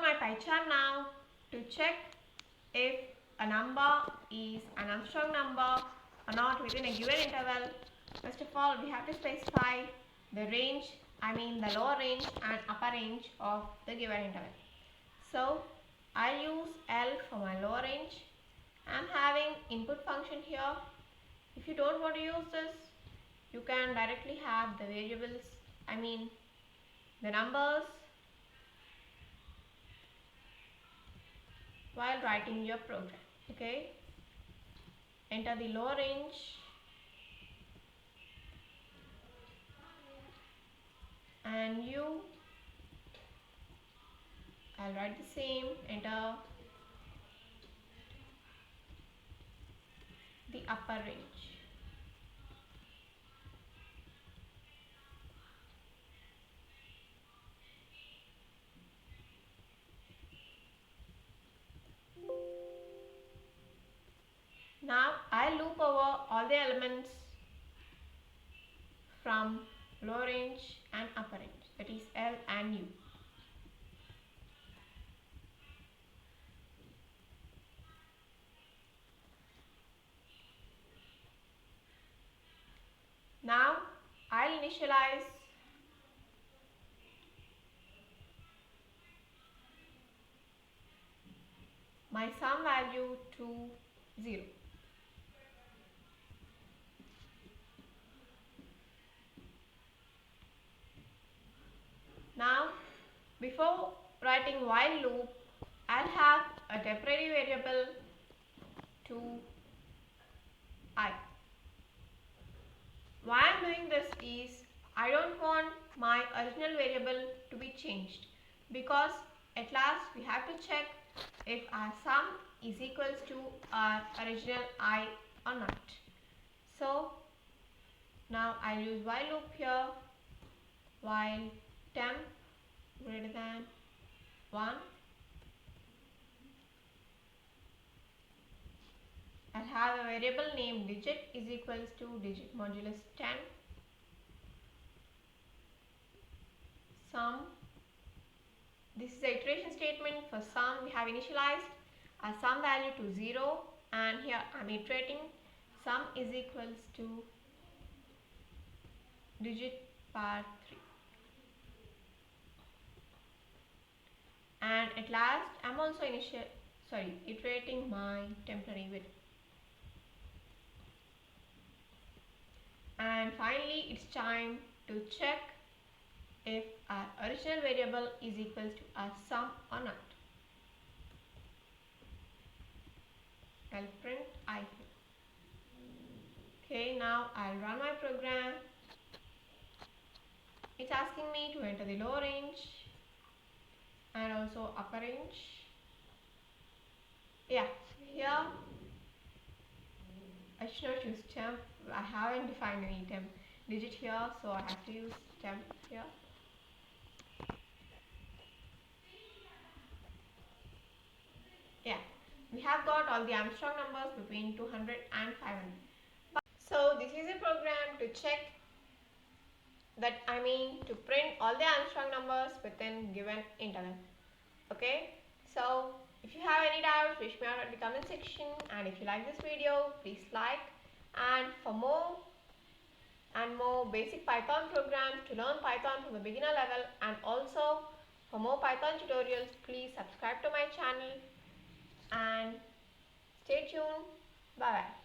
on my pie chart now to check if a number is an Amstrong number or not within a given interval. First of all, we have to specify the range, the lower range and upper range of the given interval. So I use L for my lower range. I'm having input function here. If you don't want to use this, you can directly have the variables, the numbers, while writing your program. Okay, enter the lower range and I'll write the same, enter the upper range. Now I'll loop over all the elements from lower range and upper range, that is L and U. Now I'll initialize my sum value to 0. Now, before writing while loop, I'll have a temporary variable to I. Why I'm doing this is I don't want my original variable to be changed, because at last we have to check if our sum is equals to our original I or not. So now I'll use while loop here, while temp greater than 1. I'll have a variable named digit is equals to digit modulus 10. Sum. This is the iteration statement. For sum, we have initialized our sum value to 0, and here I'm iterating. Sum is equals to digit power 3. And at last, I'm also iterating my temporary variable. And finally, it's time to check if our original variable is equals to our sum or not. I'll print I here. Okay, now I'll run my program. It's asking me to enter the lower range and also upper range. Yeah, here I should not use temp. I haven't defined any temp digit here, so I have to use temp here. Yeah, we have got all the Amstrong numbers between 200 and 500. So this is a program to check that, to print all the Amstrong numbers within given interval. Okay, so if you have any doubts, reach me out at the comment section, and if you like this video, please like. And for more basic Python programs to learn Python from the beginner level, and also for more Python tutorials, please subscribe to my channel and stay tuned. Bye bye.